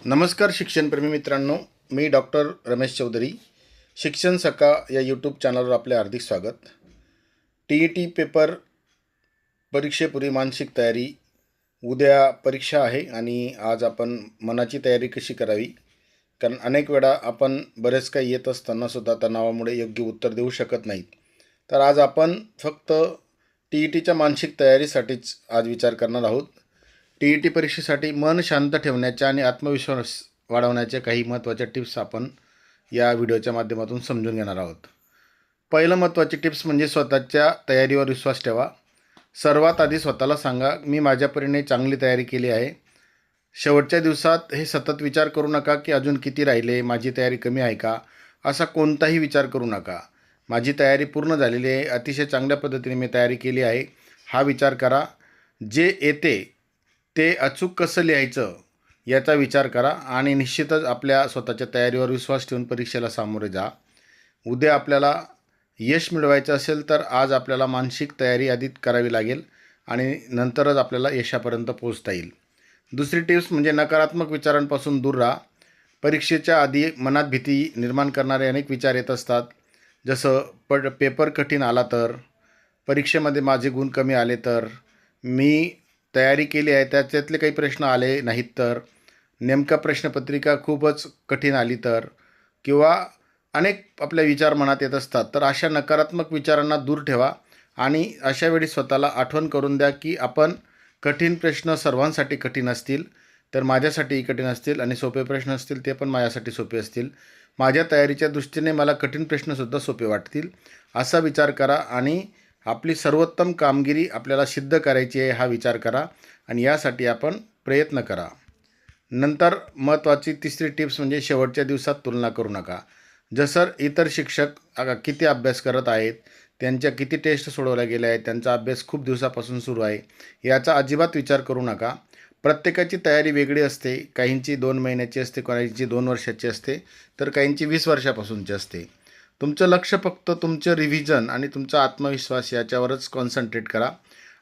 नमस्कार शिक्षणप्रेमी मित्रांनो, मी डॉक्टर रमेश चौधरी. शिक्षण सका या यूट्यूब चॅनलवर आपले हार्दिक स्वागत. TET पेपर परीक्षेपूर्वी मानसिक तयारी. उद्या परीक्षा आहे आणि आज आपण मनाची तयारी कशी करावी, कारण अनेक वेळा आपण बरेच काही येत असतानासुद्धा तणावामुळे योग्य उत्तर देऊ शकत नाहीत. तर आज आपण फक्त TETच्या मानसिक तयारीसाठीच आज विचार करणार आहोत. TET परीक्षेसाठी मन शांत ठेवण्याच्या आणि आत्मविश्वास वाढवण्याच्या काही महत्त्वाच्या टिप्स आपण या व्हिडिओच्या माध्यमातून समजून घेणार आहोत. पहिलं महत्त्वाची टिप्स म्हणजे स्वतःच्या तयारीवर विश्वास ठेवा. सर्वात आधी स्वतःला सांगा, मी माझ्या परीने चांगली तयारी केली आहे. शेवटच्या दिवसात हे सतत विचार करू नका की अजून किती राहिले, माझी तयारी कमी आहे का, असा कोणताही विचार करू नका. माझी तयारी पूर्ण झालेली आहे, अतिशय चांगल्या पद्धतीने मी तयारी केली आहे, हा विचार करा. जे येते ते अचूक कसं लिहायचं याचा विचार करा आणि निश्चितच आपल्या स्वतःच्या तयारीवर विश्वास ठेवून परीक्षेला सामोरे जा. उद्या आपल्याला यश मिळवायचं असेल तर आज आपल्याला मानसिक तयारी आधी करावी लागेल आणि नंतरच आपल्याला यशापर्यंत पोहोचता येईल. दुसरी टिप्स म्हणजे नकारात्मक विचारांपासून दूर राहा. परीक्षेच्या आधी मनात भीती निर्माण करणारे अनेक विचार येत असतात. जसं पेपर कठीण आला तर, परीक्षेमध्ये माझे गुण कमी आले तर, मी तयारी केली आहे त्याच्यातले काही प्रश्न आले नाहीत तर, नेमका प्रश्नपत्रिका खूपच कठीण आली तर, किंवा अनेक आपले विचार मनात येत असतात. तर अशा नकारात्मक विचारांना दूर ठेवा आणि अशा वेळी स्वतःला आठवण करून द्या की कठीण प्रश्न सर्वांसाठी कठीण असतील, तर माझ्यासाठीही कठीण असतील, आणि सोपे प्रश्न असतील ते पण माझ्यासाठी सोपे असतील. माझ्या तयारीच्या दृष्टीने मला कठीण प्रश्नसुद्धा सोपे वाटतील, असा विचार करा आणि आपली सर्वोत्तम कामगिरी आपल्याला सिद्ध करायची आहे हा विचार करा आणि यासाठी आपण प्रयत्न करा. नंतर महत्त्वाची तिसरी टिप्स म्हणजे शेवटच्या दिवसात तुलना करू नका. जसं इतर शिक्षक किती अभ्यास करत आहेत, त्यांच्या किती टेस्ट सोडवल्या गेल्या आहेत, त्यांचा अभ्यास खूप दिवसापासून सुरू आहे, याचा अजिबात विचार करू नका. प्रत्येकाची तयारी वेगळी असते. काहींची 2 महिन्याची असते, काहींची 2 वर्षाची असते, तर काहींची 20 वर्षापासूनची असते. तुमचं लक्ष फक्त तुमचं रिव्हिजन आणि तुमचा आत्मविश्वास याच्यावरच कॉन्सन्ट्रेट करा.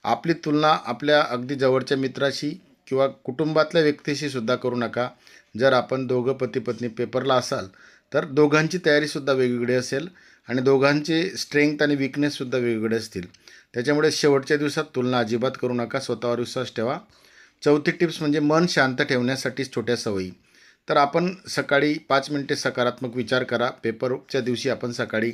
आपली तुलना आपल्या अगदी जवळच्या मित्राशी किंवा कुटुंबातल्या व्यक्तीशी सुद्धा करू नका. जर आपण दोघं पती पत्नी पेपरला असाल तर दोघांची तयारीसुद्धा वेगवेगळी असेल आणि दोघांचे स्ट्रेंथ आणि विकनेससुद्धा वेगवेगळे असतील. त्याच्यामुळे शेवटच्या दिवसात तुलना अजिबात करू नका, स्वतःवर विश्वास ठेवा. चौथी टिप्स म्हणजे मन शांत ठेवण्यासाठी छोट्या सवयी. तर आपण सकाळी 5 मिनिटे सकारात्मक विचार करा. पेपरच्या दिवशी आपण सकाळी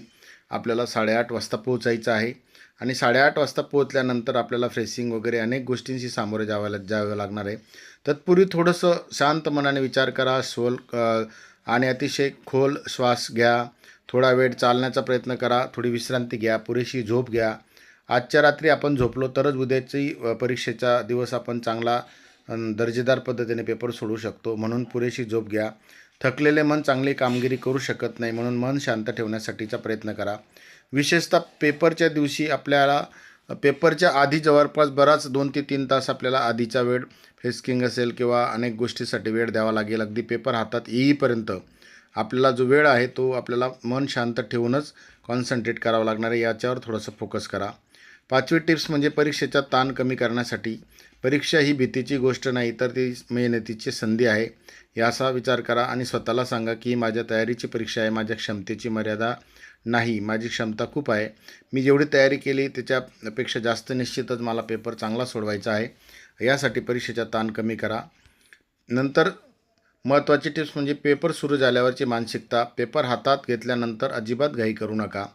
आपल्याला 8:30 वाजता पोहोचायचं आहे आणि 8:30 वाजता पोहोचल्यानंतर आपल्याला फ्रेशिंग वगैरे अनेक गोष्टींशी सामोरे जावं लागणार आहे. तत्पूर्वी थोडंसं शांत मनाने विचार करा, आणि अतिशय खोल श्वास घ्या. थोडा वेळ चालण्याचा प्रयत्न करा, थोडी विश्रांती घ्या, पुरेशी झोप घ्या. आजच्या रात्री आपण झोपलो तरच उद्याची परीक्षेचा दिवस आपण चांगला दर्जेदार पद्धतीने पेपर सोडवू शकतो. म्हणून पुरेशी झोप घ्या. थकलेले मन चांगली कामगिरी करू शकत नाही, म्हणून मन शांत ठेवण्यासाठीचा प्रयत्न करा. विशेषतः पेपरच्या दिवशी आपल्याला पेपरच्या आधी जवळपास बराच 2 ते 3 तास आपल्याला आधीचा वेळ फेस्किंग असेल किंवा अनेक गोष्टीसाठी वेळ द्यावा लागेल. अगदी पेपर हातात येईपर्यंत आपल्याला जो वेळ आहे तो आपल्याला मन शांत ठेवूनच कॉन्सन्ट्रेट करावं लागणार आहे. याच्यावर थोडंसं फोकस करा. 5वी टिप्स म्हणजे परीक्षेचा ताण कमी करण्यासाठी. परीक्षा ही भीतीची गोष्ट नाही तर ती मेहनतीची संधी आहे, याचा विचार करा आणि स्वतःला सांगा की माझ्या तयारीची परीक्षा आहे, माझ्या क्षमतेची मर्यादा नाही, माझी क्षमता खूप आहे. मी जेवढी तयारी केली त्याच्यापेक्षा जास्त निश्चितच मला पेपर चांगला सोडवायचा आहे. यासाठी परीक्षेचा ताण कमी करा. नंतर महत्त्वाची टिप्स म्हणजे पेपर सुरू झाल्यावरची मानसिकता. पेपर हातात घेतल्यानंतर अजिबात घाई करू नका.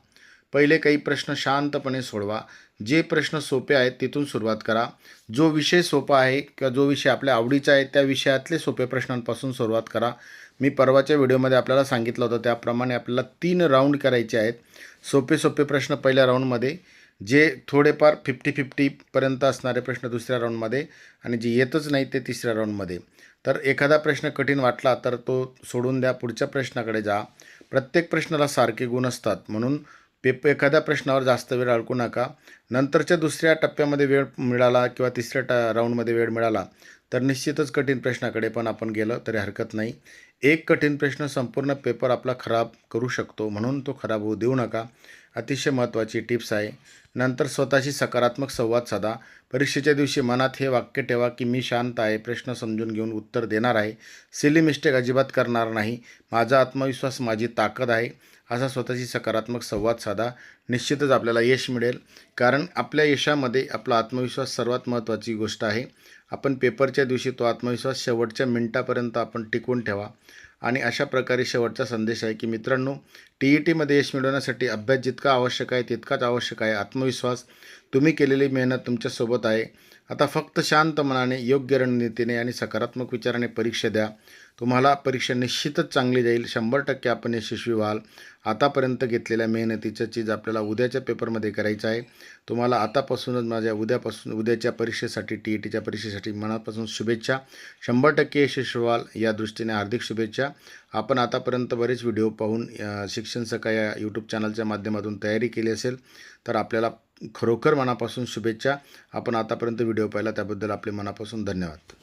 पहिले काही प्रश्न शांतपणे सोडवा. जे प्रश्न सोपे आहेत तिथून सुरुवात करा. जो विषय सोपा आहे किंवा जो विषय आपल्या आवडीचा आहे त्या विषयातले सोपे प्रश्नांपासून सुरुवात करा. मी परवाच्या व्हिडिओमध्ये आपल्याला सांगितलं होतं त्याप्रमाणे आपल्याला 3 राऊंड करायचे आहेत. सोपे प्रश्न पहिल्या राऊंडमध्ये, जे थोडेफार 50-50पर्यंत असणारे प्रश्न दुसऱ्या राऊंडमध्ये, आणि जे येतच नाही ते तिसऱ्या राऊंडमध्ये. तर एखादा प्रश्न कठीण वाटला तर तो सोडून द्या, पुढच्या प्रश्नाकडे जा. प्रत्येक प्रश्नाला सारखे गुण असतात, म्हणून एखाद्या प्रश्नावर जास्त वेळ अडकू नका. नंतरच्या दुसऱ्या टप्प्यामध्ये वेळ मिळाला किंवा तिसऱ्या राऊंडमध्ये वेळ मिळाला तर निश्चितच कठीण प्रश्नाकडे पण आपण गेलं तरी हरकत नाही. एक कठीण प्रश्न संपूर्ण पेपर आपला खराब करू शकतो, म्हणून तो खराब होऊ देऊ नका. अतिशय महत्त्वाची टिप्स आहे. नंतर स्वतःशी सकारात्मक संवाद साधा. परीक्षेच्या दिवशी मनात हे वाक्य ठेवा की मी शांत आहे, प्रश्न समजून घेऊन उत्तर देणार आहे, सिली मिस्टेक अजिबात करणार नाही, माझा आत्मविश्वास माझी ताकद आहे. असा स्वतःशी सकारात्मक संवाद साधा. निश्चितच आपल्याला यश मिळेल, कारण आपल्या यशामध्ये आपला आत्मविश्वास सर्वात महत्त्वाची गोष्ट आहे. आपण पेपरच्या दिवशी तो आत्मविश्वास शेवटच्या मिनिटापर्यंत आपण टिकवून ठेवा. आणि अशा प्रकारे शेवटचा संदेश आहे की मित्रांनो, TETमध्ये यश मिळवण्यासाठी अभ्यास जितका आवश्यक आहे तितकाच आवश्यक आहे आत्मविश्वास. तुम्ही केलेली मेहनत तुमच्यासोबत आहे. आता फक्त शांत मनाने, योग्य रणनीतीने आणि सकारात्मक विचाराने परीक्षा द्या. तुम्हाला परीक्षा निश्चितच चांगली जाईल. 100% आपण यशस्वी व्हाल. आतापर्यंत घेतलेल्या मेहनतीचं चीज आपल्याला उद्याच्या पेपरमध्ये करायचं आहे. तुम्हाला आतापासूनच माझ्या उद्याच्या परीक्षेसाठी, TETच्या परीक्षेसाठी मनापासून शुभेच्छा. 100% यशस्वी व्हाल या दृष्टीने हार्दिक शुभेच्छा. आपण आतापर्यंत बरेच व्हिडिओ पाहून शिक्षण सखा या यूट्यूब चॅनलच्या माध्यमातून तयारी केली असेल तर आपल्याला खरोखर मनापासून शुभेच्छा. आपण आतापर्यंत व्हिडिओ पाहिला त्याबद्दल आपले मनापासून धन्यवाद.